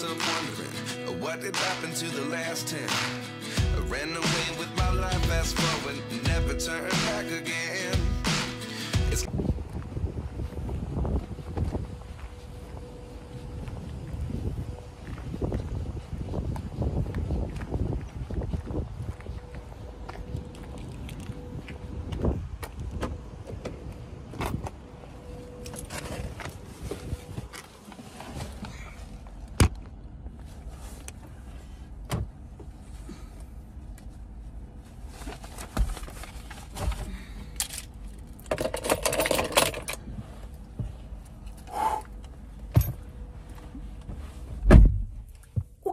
myself wondering what did happen to the last 10. I ran away with my life, fast forward, never turn back again. It's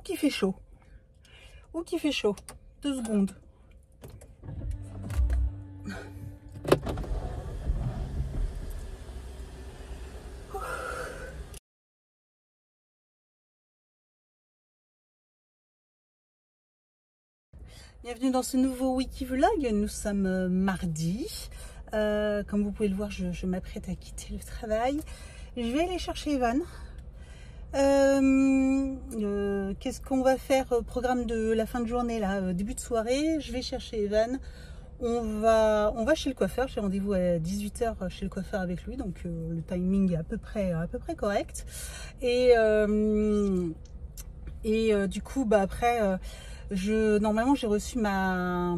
qui fait chaud. Oh, qui fait chaud. 2 secondes. Bienvenue dans ce nouveau wiki vlog. Nous sommes mardi. Comme vous pouvez le voir, je m'apprête à quitter le travail. Je vais aller chercher Evan. Qu'est-ce qu'on va faire? Programme de la fin de journée là, début de soirée. Je vais chercher Evan. On va chez le coiffeur. J'ai rendez-vous à 18 h chez le coiffeur avec lui, donc le timing est à peu près correct. Et du coup, bah après, normalement j'ai reçu ma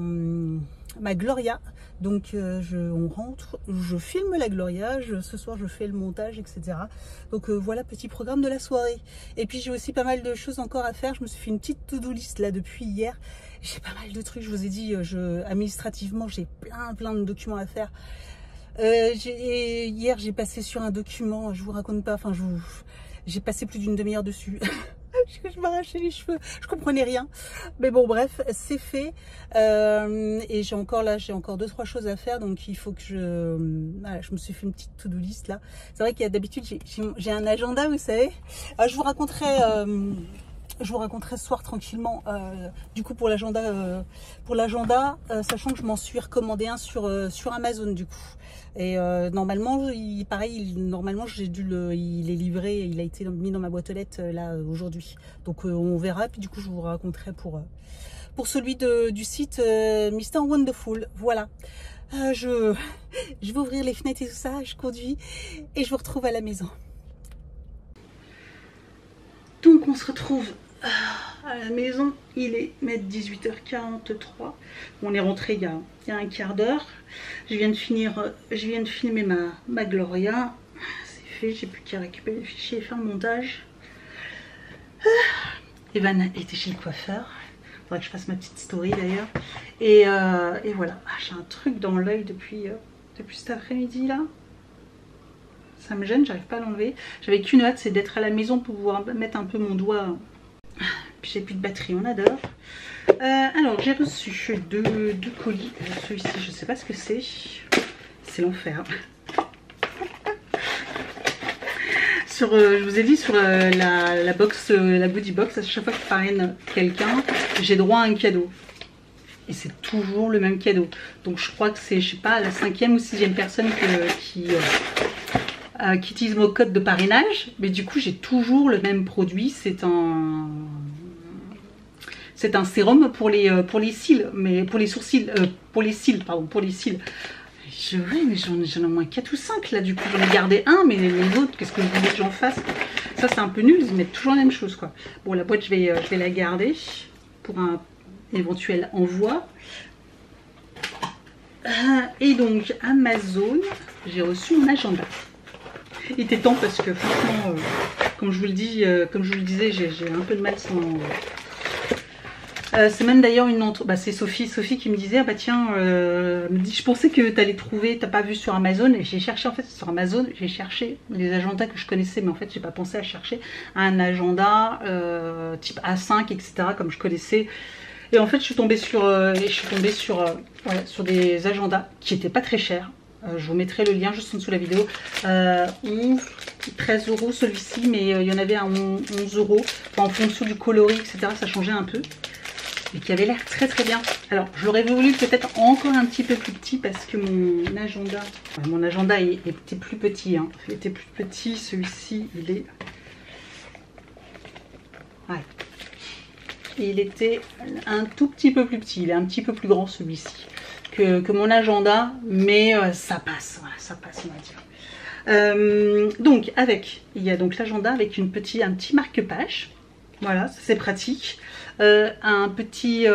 Gloria. Donc on rentre, je filme la Gloria, ce soir je fais le montage, etc. Donc voilà, petit programme de la soirée. Et puis j'ai aussi pas mal de choses encore à faire. Je me suis fait une petite to-do list là depuis hier. J'ai pas mal de trucs, je vous ai dit, administrativement j'ai plein de documents à faire. Hier j'ai passé sur un document, je vous raconte pas, enfin j'ai passé plus d'une demi-heure dessus. Je m'arrachais les cheveux, je comprenais rien, mais bon bref, c'est fait. Et j'ai encore 2-3 choses à faire, donc il faut que voilà, je me suis fait une petite to-do list là. C'est vrai qu'il y a d'habitude j'ai un agenda, vous savez. Je vous raconterai ce soir tranquillement. Du coup pour l'agenda, sachant que je m'en suis recommandé un sur Amazon du coup. Et normalement, normalement il est livré, il a été mis dans ma boîte aux lettres là aujourd'hui. Donc on verra. Puis du coup je vous raconterai pour celui du site Mr Wonderful. Voilà. Je vais ouvrir les fenêtres et tout ça. Je conduis et je vous retrouve à la maison. Donc on se retrouve à la maison, il est 18h43. On est rentré il y a un quart d'heure. Je viens de filmer ma Gloria. C'est fait, j'ai plus qu'à récupérer les fichiers et faire le montage. Evan était chez le coiffeur. Il faudrait que je fasse ma petite story d'ailleurs. Et voilà, j'ai un truc dans l'œil depuis cet après-midi là. Ça me gêne, j'arrive pas à l'enlever. J'avais qu'une hâte, c'est d'être à la maison pour pouvoir mettre un peu mon doigt. Puis j'ai plus de batterie, on adore. Alors j'ai reçu deux colis. Celui-ci, je sais pas ce que c'est. C'est l'enfer. Je vous ai dit sur la box, la goodie box, à chaque fois que je parraine quelqu'un, j'ai droit à un cadeau. Et c'est toujours le même cadeau. Donc je crois que c'est, je sais pas, la 5e ou 6e personne qui utilise mon code de parrainage. Mais du coup j'ai toujours le même produit. C'est un sérum pour les cils, mais pour les sourcils, pour les cils. Oui, mais j'en ai au moins 4 ou 5 là, du coup j'en ai gardé un, mais les autres, qu'est-ce que vous voulez que j'en fasse? Ça c'est un peu nul, ils mettent toujours la même chose quoi. Bon, la boîte je vais la garder pour un éventuel envoi. Et donc Amazon, j'ai reçu mon agenda. Il était temps parce que franchement, comme je vous le disais, j'ai un peu de mal sans... c'est même d'ailleurs c'est Sophie qui me disait, ah bah tiens, je pensais que tu allais trouver, t'as pas vu sur Amazon, et j'ai cherché en fait sur Amazon, j'ai cherché les agendas que je connaissais, mais en fait j'ai pas pensé à chercher un agenda type A5, etc. comme je connaissais. Et en fait je suis tombée sur des agendas qui étaient pas très chers. Je vous mettrai le lien juste en dessous de la vidéo. 13 € celui-ci, mais il y en avait à 11 €. Enfin, en fonction du coloris, etc. ça changeait un peu. Et qui avait l'air très très bien. Alors j'aurais voulu peut-être encore un petit peu plus petit parce que mon agenda était plus petit. Hein. Il était plus petit, celui-ci il est... Ouais. Il était un tout petit peu plus petit, il est un petit peu plus grand celui-ci que mon agenda, mais ça passe, voilà, ça passe on va dire. Donc il y a donc l'agenda avec un petit marque-page, voilà, c'est pratique. Un petit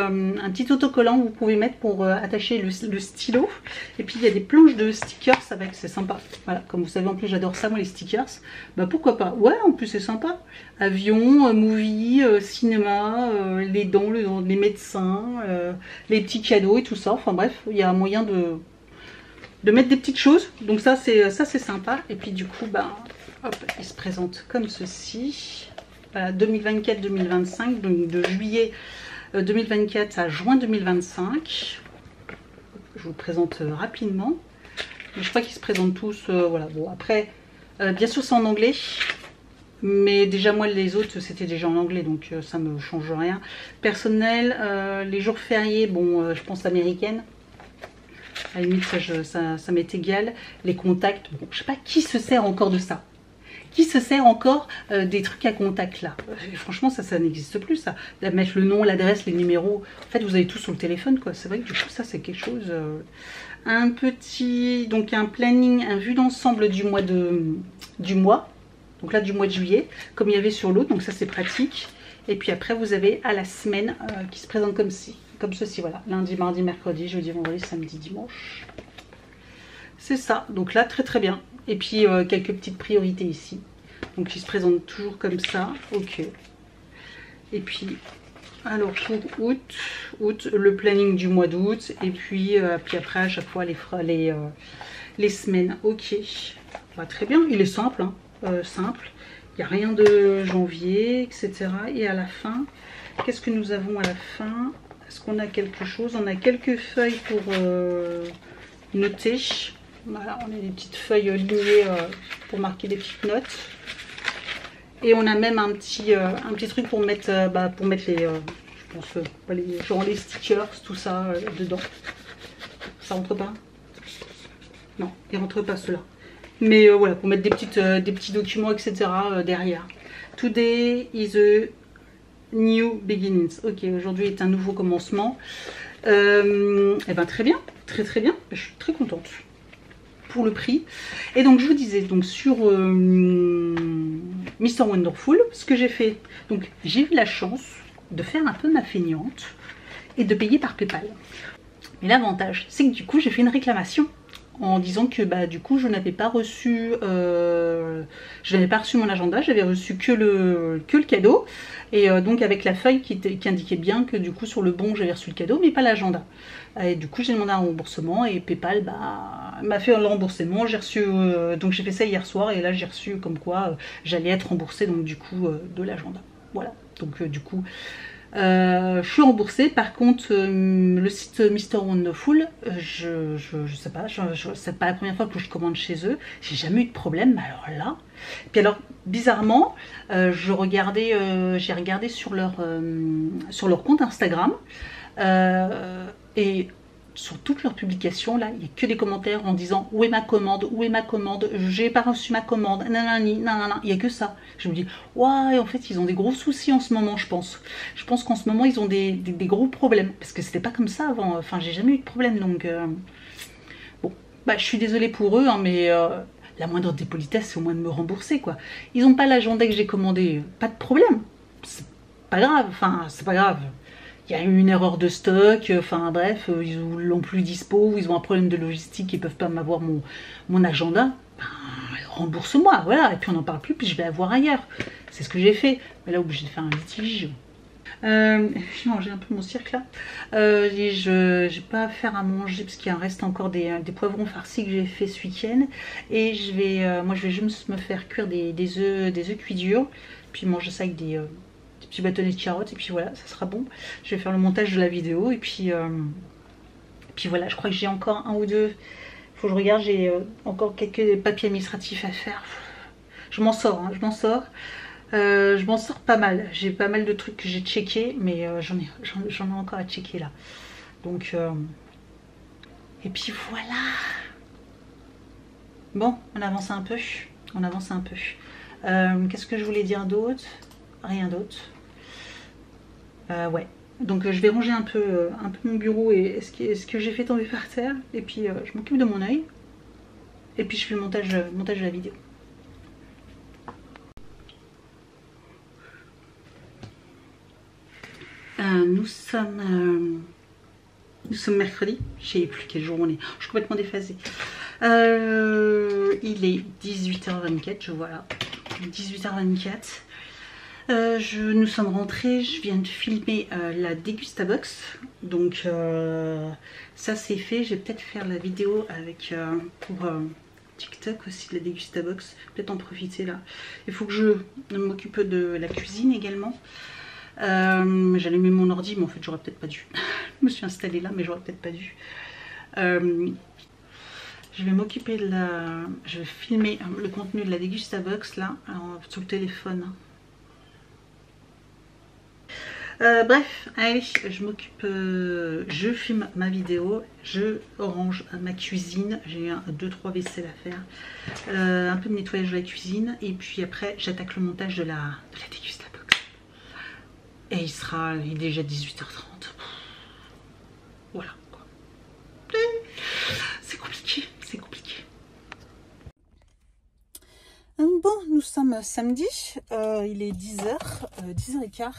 autocollant que vous pouvez mettre pour attacher le stylo. Et puis il y a des planches de stickers avec, c'est sympa. Voilà, comme vous savez en plus j'adore ça moi les stickers. Bah pourquoi pas. Ouais, en plus c'est sympa. Avion, movie, cinéma, les dents, les médecins, les petits cadeaux et tout ça. Enfin bref, il y a moyen de mettre des petites choses. Donc ça c'est sympa. Et puis du coup bah hop, il se présente comme ceci. Voilà, 2024-2025, donc de juillet 2024 à juin 2025. Je vous le présente rapidement. Je crois qu'ils se présentent tous. Voilà. Bon, après, bien sûr, c'est en anglais. Mais déjà, moi, les autres, c'était déjà en anglais. Donc, ça ne me change rien. Personnel, les jours fériés, bon, je pense américaine. À la limite, ça m'est égal. Les contacts, bon, je ne sais pas qui se sert encore de ça. Qui se sert encore des trucs à contact là? Franchement, ça n'existe plus, ça. Mettre le nom, l'adresse, les numéros. En fait, vous avez tout sur le téléphone, quoi. C'est vrai que du coup, ça, c'est quelque chose... Un petit... Donc, un planning, un vue d'ensemble du mois. Donc là, du mois de juillet, comme il y avait sur l'autre. Donc, ça, c'est pratique. Et puis après, vous avez à la semaine qui se présente comme ceci, voilà. Lundi, mardi, mercredi, jeudi, vendredi, samedi, dimanche. C'est ça. Donc là, très, très bien. Et puis quelques petites priorités ici. Donc il se présente toujours comme ça. Ok. Et puis, alors pour août, le planning du mois d'août. Et puis après à chaque fois les semaines. Ok. Bah, très bien. Il est simple. Hein. Simple. Il n'y a rien de janvier, etc. Et à la fin, qu'est-ce que nous avons à la fin? Est-ce qu'on a quelque chose? On a quelques feuilles pour noter. Voilà, on a des petites feuilles lignées pour marquer des petites notes. Et on a même un petit truc pour mettre, les, je pense, genre les stickers, tout ça dedans. Ça rentre pas? Non, il rentre pas cela. Mais voilà, pour mettre des petits documents, etc. Derrière. Today is a new beginnings. Ok, aujourd'hui est un nouveau commencement. Et ben très bien, très très bien. Je suis très contente. Pour le prix. Et donc je vous disais donc sur Mr Wonderful, ce que j'ai fait, donc j'ai eu la chance de faire un peu ma feignante et de payer par PayPal. Mais l'avantage, c'est que du coup j'ai fait une réclamation en disant que bah du coup je n'avais pas reçu mon agenda, j'avais reçu que le cadeau. Et donc avec la feuille qui indiquait bien que du coup sur le bon j'avais reçu le cadeau mais pas l'agenda. Et du coup j'ai demandé un remboursement et PayPal m'a fait le remboursement. J'ai reçu, donc j'ai fait ça hier soir et là j'ai reçu comme quoi j'allais être remboursée donc du coup de l'agenda. Voilà, donc du coup je suis remboursée. Par contre le site Mr Wonderful, je sais pas, c'est pas la première fois que je commande chez eux, j'ai jamais eu de problème, mais alors là. Puis alors bizarrement j'ai regardé sur leur compte Instagram et sur toutes leurs publications là, il n'y a que des commentaires en disant où est ma commande, j'ai pas reçu ma commande, nanani, nanana, il n'y a que ça. Je me dis, ouais, en fait ils ont des gros soucis en ce moment, je pense qu'en ce moment ils ont des gros problèmes, parce que c'était pas comme ça avant, enfin j'ai jamais eu de problème, donc bon, bah je suis désolée pour eux, hein, mais la moindre des politesses c'est au moins de me rembourser quoi. Ils n'ont pas l'agenda que j'ai commandé, pas de problème, c'est pas grave, enfin c'est pas grave. Il y a eu une erreur de stock, enfin bref, ils l'ont plus dispo, ou ils ont un problème de logistique, ils peuvent pas m'avoir mon agenda. Ben, rembourse-moi, voilà, et puis on n'en parle plus, puis je vais avoir ailleurs. C'est ce que j'ai fait. Mais là, obligé de faire un litige. Non, j'ai un peu mon cirque là. Je n'ai pas à faire à manger parce qu'il reste encore des poivrons farcis que j'ai fait ce week-end. Et moi je vais juste me faire cuire des œufs cuits durs, puis manger ça avec des petits bâtonnets de carottes, et puis voilà, ça sera bon. Je vais faire le montage de la vidéo, et puis voilà, je crois que j'ai encore un ou deux, faut que je regarde, j'ai encore quelques papiers administratifs à faire. Je m'en sors, hein, je m'en sors pas mal. J'ai pas mal de trucs que j'ai checké, mais j'en ai encore à checker là. Donc et puis voilà. Bon, on avance un peu. Qu'est-ce que je voulais dire d'autre? Rien d'autre. Ouais. Donc je vais ranger un peu mon bureau et ce que j'ai fait tomber par terre. Et puis je m'occupe de mon œil. Et puis je fais le montage de la vidéo. Nous sommes mercredi. Je sais plus quel jour on est. Je suis complètement déphasée. Il est 18h24, je vois là. 18h24. Nous sommes rentrés, je viens de filmer la Dégustabox. Donc ça c'est fait. Je vais peut-être faire la vidéo avec pour TikTok aussi de la Dégustabox. Peut-être en profiter là. Il faut que je m'occupe de la cuisine également. J'allais mettre mon ordi, mais en fait j'aurais peut-être pas dû. Je me suis installée là, mais j'aurais peut-être pas dû. Je vais m'occuper de la... Je vais filmer le contenu de la Dégustabox là, sur le téléphone. Bref, allez, je m'occupe, je filme ma vidéo, je range ma cuisine, j'ai 2-3 vaisselles à faire, un peu de nettoyage de la cuisine, et puis après j'attaque le montage de la Dégustabox. Et il est déjà 18h30. Voilà quoi. C'est compliqué, c'est compliqué. Bon, nous sommes samedi, il est 10h, 10h15.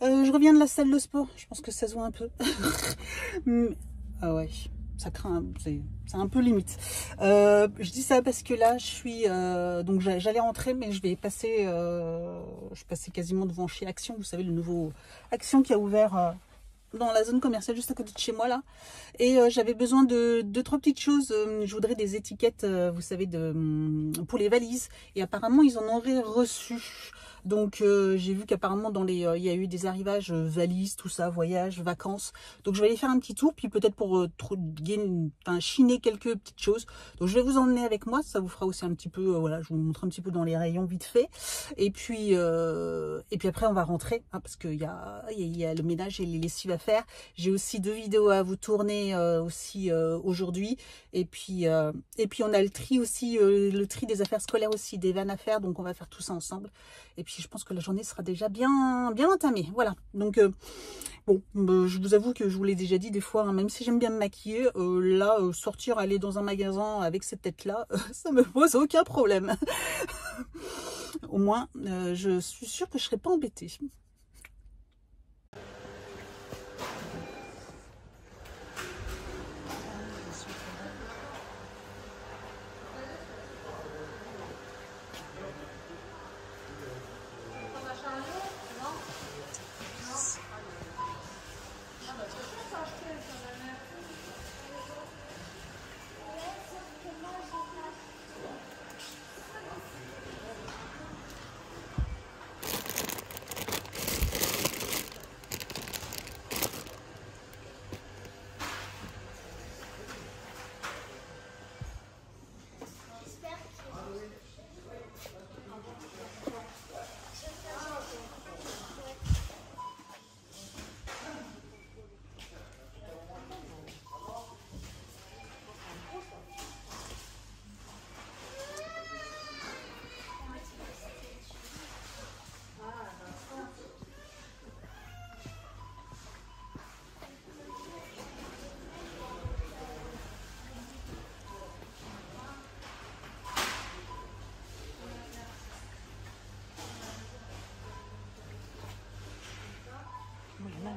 Je reviens de la salle de sport, je pense que ça se voit un peu. Ah ouais, ça craint, c'est un peu limite. Je dis ça parce que là, je suis... donc j'allais rentrer, mais je vais passer... je passais quasiment devant chez Action, vous savez, le nouveau Action qui a ouvert... dans la zone commerciale juste à côté de chez moi là, et j'avais besoin de 2-3 petites choses. Je voudrais des étiquettes, vous savez, pour les valises, et apparemment ils en auraient reçu. Donc j'ai vu qu'apparemment dans les il y a eu des arrivages valises, tout ça, voyages, vacances. Donc je vais aller faire un petit tour, puis peut-être pour chiner quelques petites choses. Donc je vais vous emmener avec moi, ça vous fera aussi un petit peu, voilà, je vous montre un petit peu dans les rayons vite fait. Et puis après on va rentrer, hein, parce qu'il y a le ménage et les lessives à faire. J'ai aussi 2 vidéos à vous tourner aussi aujourd'hui. Et puis on a le tri aussi, le tri des affaires scolaires aussi, des vannes à faire. Donc on va faire tout ça ensemble. Et puis je pense que la journée sera déjà bien entamée. Voilà. Donc bon, je vous avoue que je vous l'ai déjà dit des fois, hein, même si j'aime bien me maquiller, là, sortir, aller dans un magasin avec cette tête-là, ça me pose aucun problème. Au moins, je suis sûre que je ne serai pas embêtée.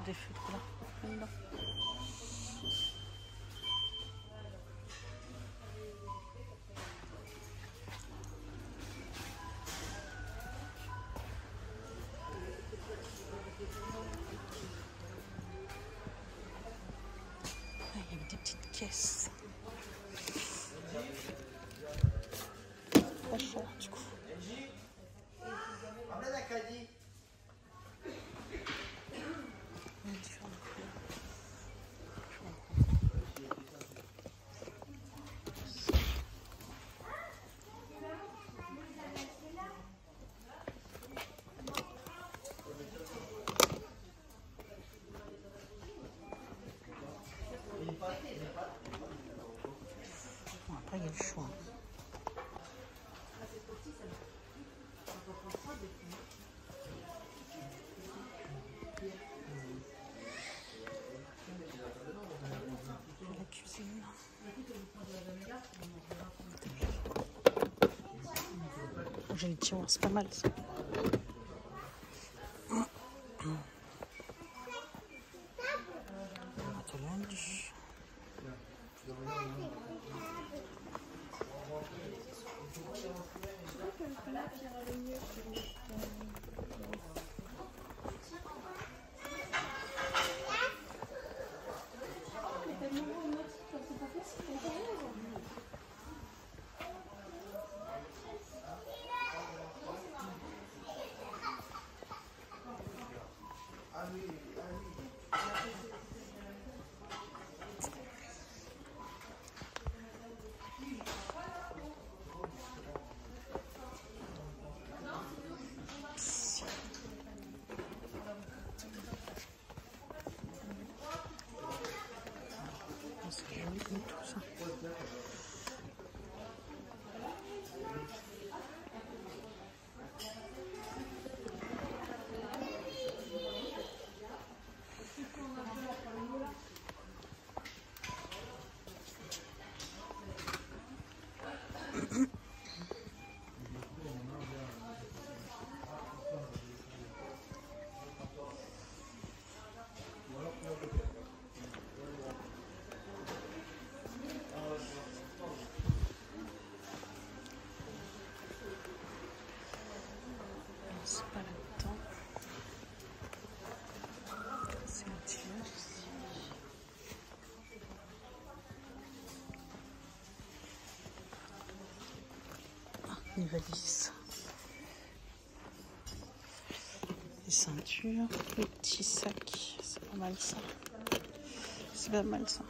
Des feutres là, là. Il y a des petites caisses. Pas chaud du coup. Après, il y a le choix. que j'ai les tiroirs, c'est pas mal ça. C'est pas là-dedans. C'est un tirage ici. Ah, une valise. Les ceintures, les petits sacs. C'est pas mal ça. C'est pas mal ça.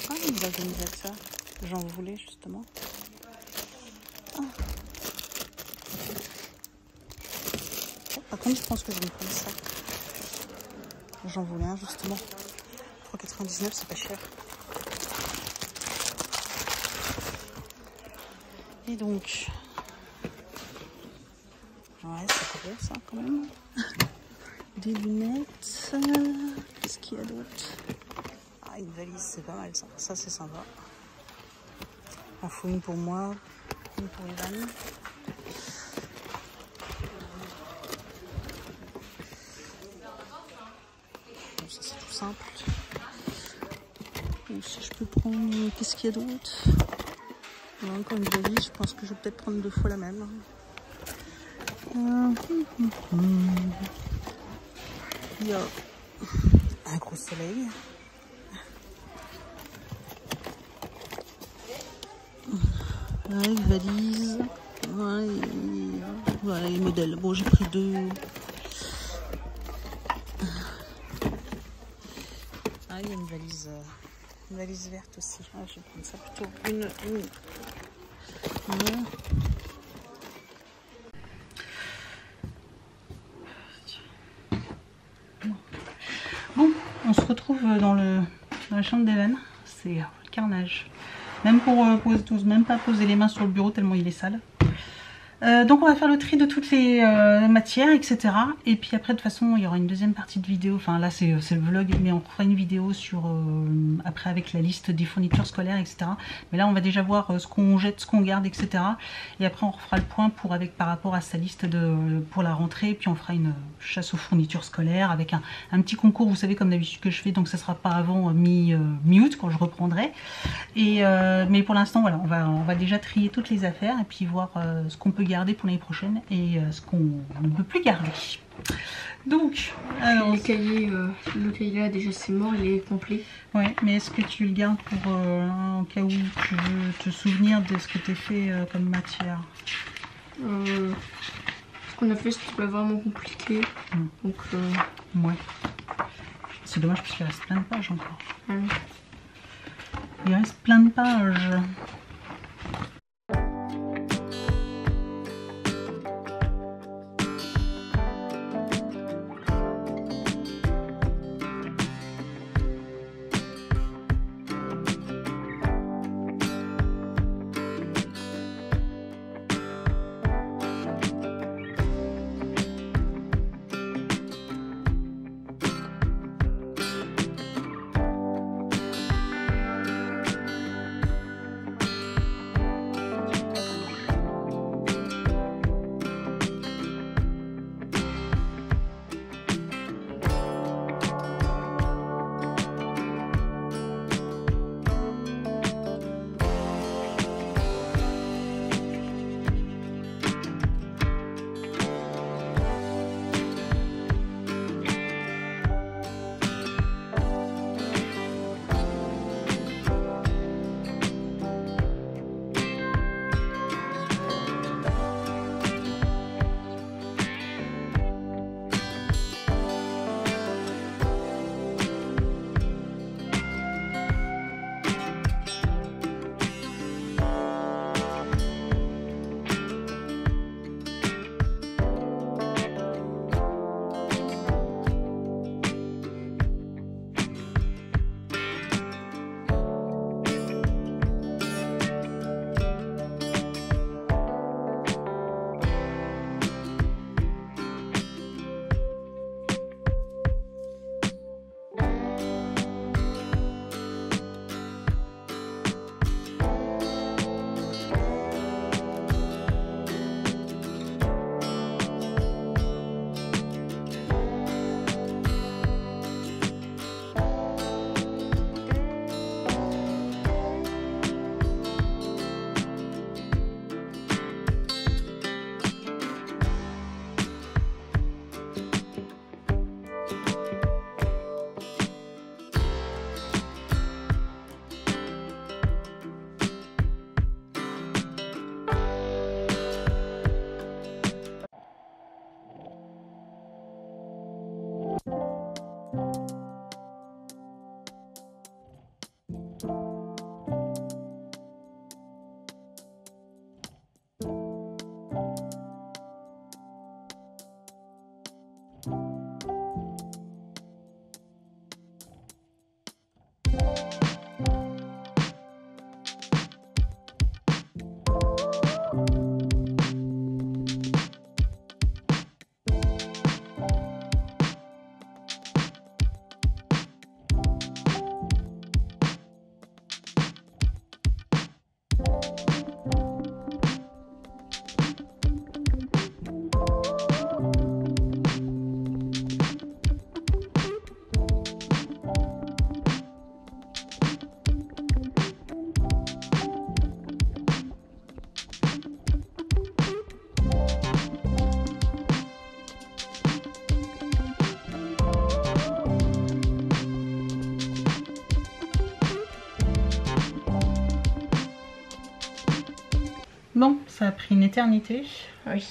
Ah, les organisateurs. J'en voulais justement. Ah. Par contre, je pense que je vais me prendre ça. J'en voulais un justement. 3,99, c'est pas cher. Et donc, ouais, c'est gros ça quand même. Des lunettes. Qu'est-ce qu'il y a d'autre? Ah, une valise, c'est pas mal ça. Ça, c'est sympa. Il en faut une pour moi, une pour Ivan. Bon, ça, c'est tout simple. Bon, si je peux prendre... Qu'est-ce qu'il y a d'autre? Encore une valise, je pense que je vais peut-être prendre 2 fois la même. Il y a un gros soleil. Ouais, une valise. Ouais, les modèles. Bon, j'ai pris 2. Ah, il y a une valise verte aussi. Ah, je vais prendre ça plutôt. Une. Ouais. Bon, on se retrouve dans la chambre d'Evan. C'est carnage. Même pour poser, même pas poser les mains sur le bureau tellement il est sale. Donc on va faire le tri de toutes les matières, etc. Et puis après de toute façon il y aura une deuxième partie de vidéo. Enfin là c'est le vlog, mais on fera une vidéo sur après avec la liste des fournitures scolaires, etc. Mais là on va déjà voir ce qu'on jette, ce qu'on garde, etc. Et après on refera le point par rapport à sa liste pour la rentrée. Et puis on fera une chasse aux fournitures scolaires avec un petit concours, vous savez, comme d'habitude que je fais. Donc ça sera pas avant mi-août quand je reprendrai. Mais pour l'instant voilà, on va déjà trier toutes les affaires et puis voir ce qu'on peut garder pour l'année prochaine et ce qu'on ne peut plus garder. Donc, alors, le cahier là déjà c'est mort, il est complet. Ouais, mais est-ce que tu le gardes pour en cas où tu veux te souvenir de ce que tu as fait comme matière? Ce qu'on a fait c'était pas vraiment compliqué. Donc ouais. C'est dommage parce qu'il reste plein de pages encore. Il reste plein de pages. ça a pris une éternité. Oui.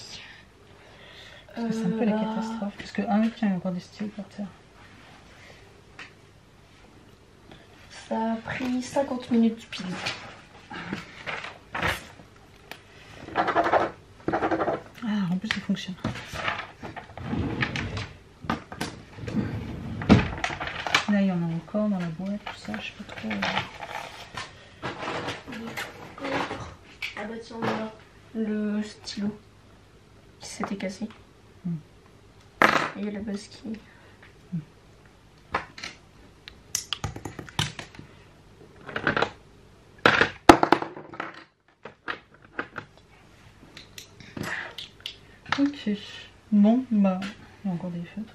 C'est un peu la catastrophe. Parce que, ah oui, tiens, il y a encore des stylos par terre. Ça a pris 50 minutes pile. Ah, en plus, il fonctionne. Là, il y en a encore dans la boîte, tout ça, je sais pas trop. Ah bah tiens, voilà. Le stylo qui s'était cassé. Et il y a la base qui... Ok. Bon, bah, il y a encore des feutres.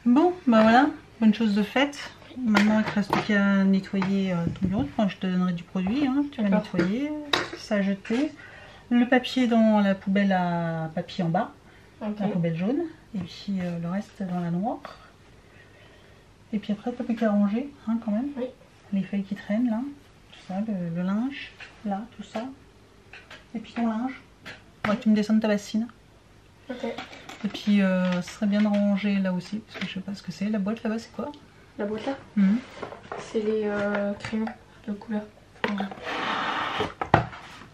Bon, bah voilà, bonne chose de faite. Maintenant, il ne reste qu'à nettoyer ton bureau. Enfin, je te donnerai du produit, hein. Tu vas nettoyer, ça à jeter. Le papier dans la poubelle à papier en bas, la poubelle jaune. Et puis le reste dans la noire. Et puis après, t'as plus qu'à ranger, hein, quand même. Oui. Les feuilles qui traînent là, tout ça, le linge, là, tout ça. Et puis ton linge. Ouais, tu me descends ta bassine. Ok. Et puis, ce serait bien de ranger là aussi, parce que je sais pas ce que c'est. La boîte là-bas, c'est quoi? La boîte là C'est les crayons de couleur.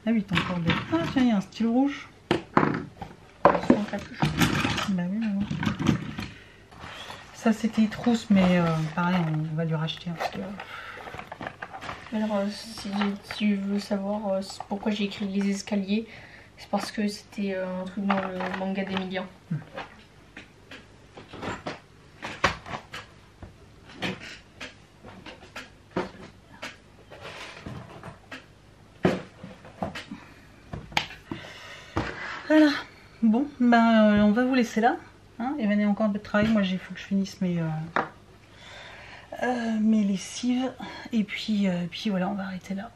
Ah oui, t'as encore des... Ah tiens, il y a un stylo rouge. Sur un capuche. Bah oui, mais bon. Ça, c'était trousse, mais pareil, on va lui racheter. Hein, parce que... Alors, si tu veux savoir pourquoi j'ai écrit les escaliers, c'est parce que c'était un truc dans le manga d'Emilien. Voilà. Bon, ben on va vous laisser là. Hein, Evan a encore un peu de travail. Moi, il faut que je finisse mes lessives. Et puis voilà, on va arrêter là.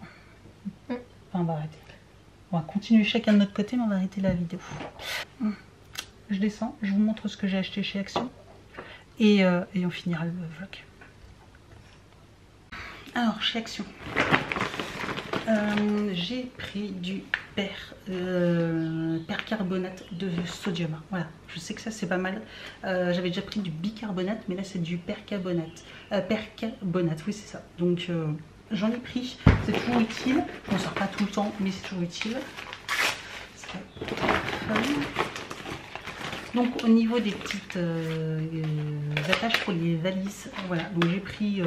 Enfin, on va arrêter. On va continuer chacun de notre côté, mais on va arrêter la vidéo. Je descends, je vous montre ce que j'ai acheté chez Action. Et on finira le vlog. Alors, chez Action. J'ai pris du percarbonate de sodium. Voilà, je sais que ça c'est pas mal. J'avais déjà pris du bicarbonate, mais là c'est du percarbonate. Percarbonate, oui c'est ça. Donc j'en ai pris, c'est toujours utile. Je m'en sors pas tout le temps, mais c'est toujours utile. Donc au niveau des petites attaches pour les valises, voilà. Donc j'ai pris...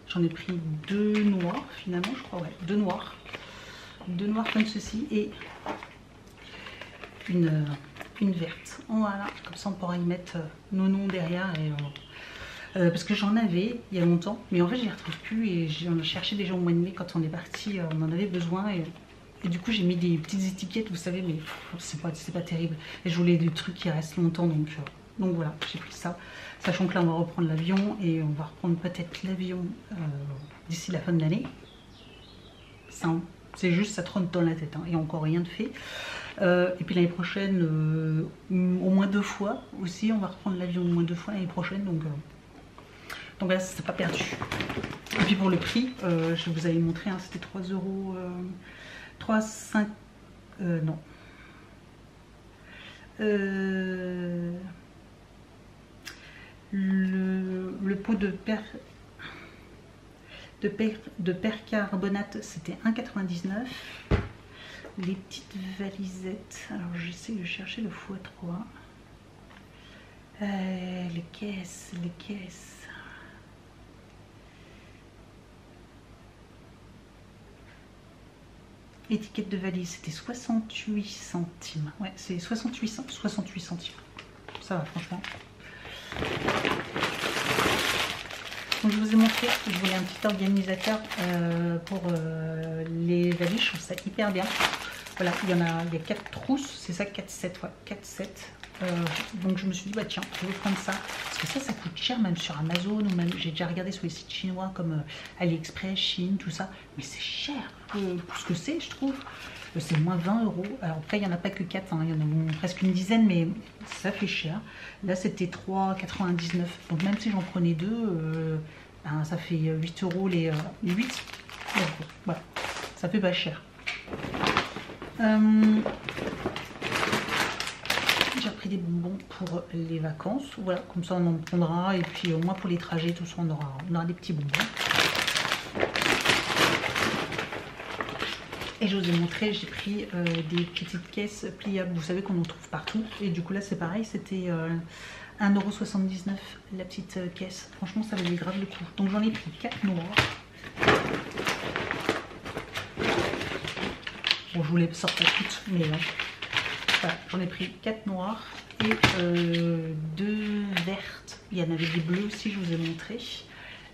j'en ai pris 2 noirs finalement, je crois, ouais, 2 noirs. 2 noirs comme ceci et une verte. Voilà, comme ça on pourra y mettre nos noms derrière. Et, parce que j'en avais il y a longtemps, mais en fait je les retrouve plus et j'en ai cherché déjà au mois de mai quand on est parti, on en avait besoin et du coup j'ai mis des petites étiquettes, vous savez, mais c'est pas terrible. Et je voulais des trucs qui restent longtemps, donc voilà, j'ai pris ça. Sachant que là on va reprendre l'avion et on va reprendre peut-être l'avion d'ici la fin de l'année. C'est juste, ça trône dans la tête, hein, et encore rien de fait. Et puis l'année prochaine, au moins 2 fois aussi, on va reprendre l'avion au moins 2 fois l'année prochaine, donc là c'est pas perdu. Et puis pour le prix, je vous avais montré, hein, c'était 3 euros, 3,5, non. Le pot de percarbonate c'était 1,99. Les petites valisettes, alors j'essaie de chercher le x3. Les caisses. Étiquette de valise, c'était 68 centimes. Ouais, c'est 68 centimes. Ça va, franchement. Donc je vous ai montré, je voulais un petit organisateur pour les valises, je trouve ça hyper bien. Voilà, il y a 4 trousses, c'est ça, 4 sets, ouais, 4 sets. Donc je me suis dit, bah tiens, je vais prendre ça. Parce que ça coûte cher même sur Amazon, ou même j'ai déjà regardé sur les sites chinois comme AliExpress, Chine, tout ça. Mais c'est cher pour ce que c'est, je trouve. C'est moins 20 €. Alors après, il n'y en a pas que 4, hein, il y en a presque une dizaine, mais ça fait cher. Là, c'était 3,99 €. Donc même si j'en prenais 2, ben, ça fait 8 € les 8. Voilà, ça fait pas cher. J'ai pris des bonbons pour les vacances. Voilà, comme ça on en prendra. Et puis au moins pour les trajets, tout ça, on aura des petits bonbons. Et je vous ai montré, j'ai pris des petites caisses pliables. Vous savez qu'on en trouve partout. Et du coup là c'est pareil, c'était 1,79 € la petite caisse. Franchement ça valait grave le coup. Donc j'en ai pris 4 noirs. Bon, je vous les sors pas toutes, mais voilà, j'en ai pris 4 noirs et 2 vertes. Il y en avait des bleus aussi, je vous ai montré.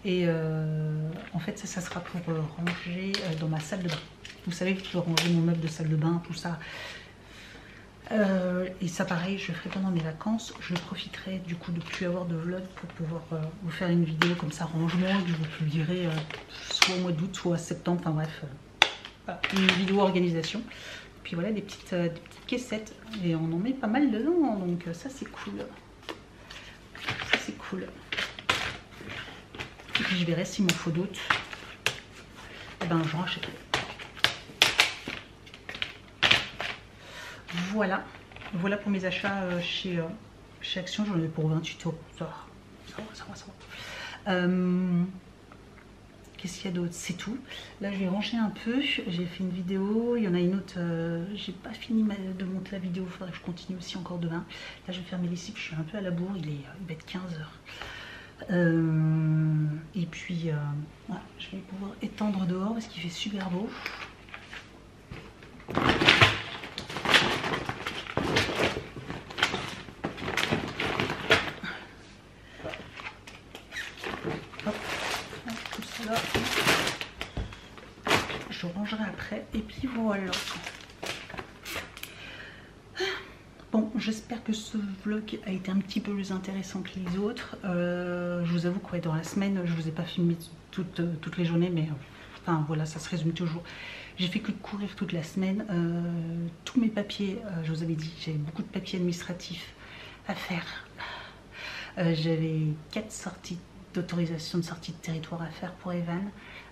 Et en fait, ça sera pour ranger dans ma salle de bain. Vous savez que je peux ranger mon meuble de salle de bain, tout ça. Et ça, pareil, je le ferai pendant mes vacances. Je profiterai du coup de ne plus avoir de vlog pour pouvoir vous faire une vidéo comme ça, rangement, que je vous publierai soit au mois d'août, soit septembre, enfin bref. Une vidéo organisation. Puis voilà des petites caissettes et on en met pas mal dedans, donc ça c'est cool. Ça c'est cool. Et puis je verrai s'il m'en faut d'autres. Et ben j'en rachèterai. Voilà. Voilà pour mes achats chez Action. J'en ai pour 28 €. Ça va. Qu'est-ce qu'il y a d'autre? C'est tout. Là je vais ranger un peu. J'ai fait une vidéo. Il y en a une autre. J'ai pas fini de monter la vidéo. Il faudrait que je continue aussi encore demain. Là je vais faire mes lessives. Je suis un peu à la bourre. Il va être 15 h. Et puis voilà, je vais pouvoir étendre dehors parce qu'il fait super beau. Je rangerai après et puis voilà. Bon, j'espère que ce vlog a été un petit peu plus intéressant que les autres. Je vous avoue que dans la semaine, je vous ai pas filmé toutes les journées, mais enfin voilà, ça se résume toujours. J'ai fait que de courir toute la semaine. Tous mes papiers, je vous avais dit, j'avais beaucoup de papiers administratifs à faire. J'avais 4 sorties d'autorisation de sortie de territoire à faire pour Evan,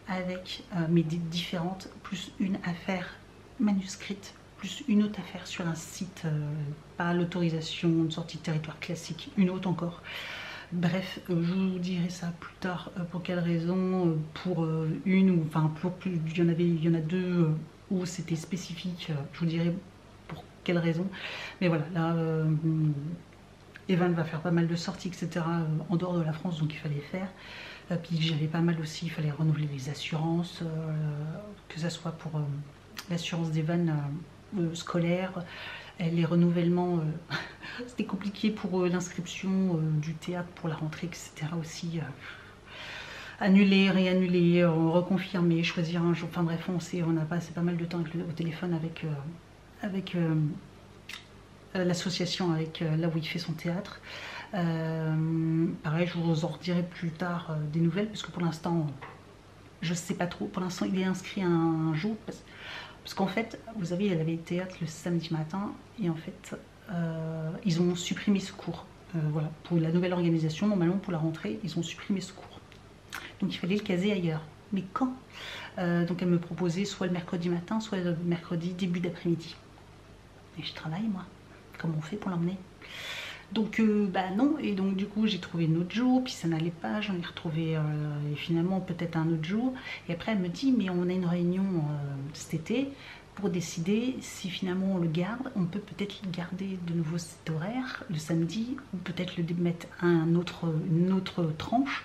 avec mes différentes, plus une affaire manuscrite, plus une autre affaire sur un site, pas l'autorisation de sortie de territoire classique, une autre encore. Bref, je vous dirai ça plus tard, pour quelle raison, pour une ou enfin pour plus, il y en a deux où c'était spécifique, je vous dirai pour quelle raison. Mais voilà, là Evan va faire pas mal de sorties, etc. En dehors de la France, donc il fallait faire. Puis j'avais pas mal aussi, il fallait renouveler les assurances, que ça soit pour l'assurance d'Evan scolaire, les renouvellements, c'était compliqué pour l'inscription du théâtre pour la rentrée, etc. aussi. Annuler, réannuler, reconfirmer, choisir un jour, enfin bref, on a passé pas mal de temps au téléphone avec l'association, là où il fait son théâtre. Pareil, je vous en redirai plus tard des nouvelles, parce que pour l'instant, je sais pas trop. Pour l'instant, il est inscrit un jour, parce qu'en fait, vous savez, il avait théâtre le samedi matin, et en fait, ils ont supprimé ce cours. Voilà, pour la nouvelle organisation, normalement pour la rentrée, ils ont supprimé ce cours. Donc il fallait le caser ailleurs. Mais quand donc elle me proposait soit le mercredi matin, soit le mercredi début d'après-midi. Et je travaille, moi. Comment on fait pour l'emmener? Donc bah non, et donc du coup j'ai trouvé un autre jour, puis ça n'allait pas, j'en ai retrouvé et finalement peut-être un autre jour. Et après elle me dit, mais on a une réunion cet été pour décider si finalement on le garde. On peut peut-être garder de nouveau cet horaire le samedi, ou peut-être le mettre à une autre tranche.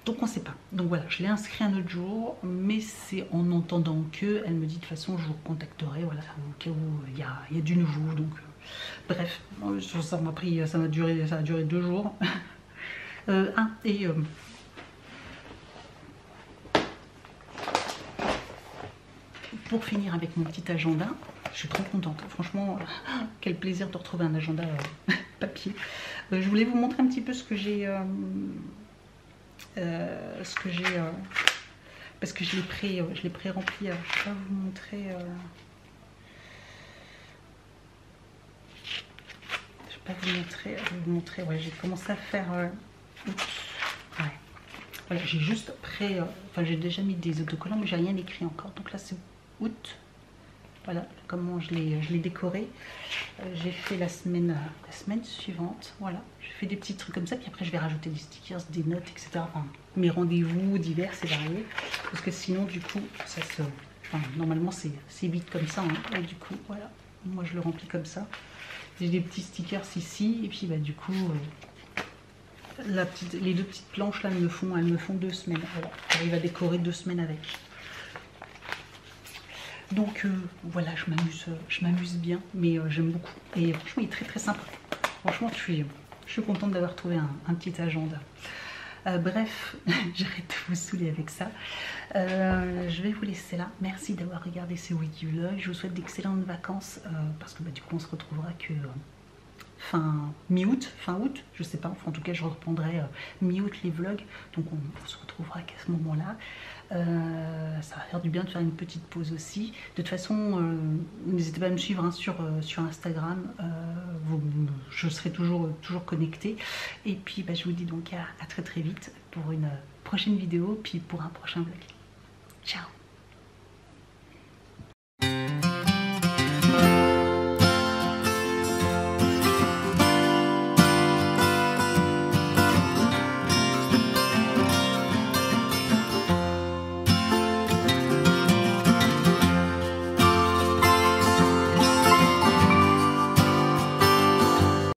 Donc on ne sait pas. Donc voilà, je l'ai inscrit un autre jour, mais c'est en entendant que elle me dit de toute façon je vous contacterai, voilà, au cas où il y a du nouveau. Donc bref, ça m'a pris, ça a duré 2 jours. pour finir avec mon petit agenda, je suis trop contente. Franchement, quel plaisir de retrouver un agenda papier. Je voulais vous montrer un petit peu ce que j'ai... parce que je l'ai pré-rempli. Je vais pas vous montrer... je vais vous montrer. Ouais, j'ai commencé à faire... ouais. Voilà, j'ai juste enfin, j'ai déjà mis des autocollants, mais j'ai rien écrit encore. Donc là, c'est août. Voilà comment je l'ai décoré. J'ai fait la semaine suivante. Voilà, j'ai fait des petits trucs comme ça. Puis après, je vais rajouter des stickers, des notes, etc. Enfin, mes rendez-vous divers et variés. Parce que sinon, du coup, ça se... Enfin, normalement, c'est vite comme ça. Hein. Et du coup, voilà. Moi, je le remplis comme ça. J'ai des petits stickers ici. Et puis, bah, du coup... les deux petites planches là elles me font 2 semaines. Voilà, j'arrive à décorer 2 semaines avec. Donc voilà, je m'amuse bien, mais j'aime beaucoup. Et franchement, il est très très sympa. Franchement, je suis contente d'avoir trouvé un petit agenda. Bref, j'arrête de vous saouler avec ça. Je vais vous laisser là. Merci d'avoir regardé ce wiki vlog. Je vous souhaite d'excellentes vacances parce que bah, du coup, on se retrouvera que fin août, je sais pas, enfin, en tout cas je reprendrai mi-août les vlogs, donc on se retrouvera qu'à ce moment-là. Ça va faire du bien de faire une petite pause aussi. De toute façon, n'hésitez pas à me suivre hein, sur Instagram, je serai toujours connectée. Et puis bah, je vous dis donc à très très vite pour une prochaine vidéo, puis pour un prochain vlog. Ciao!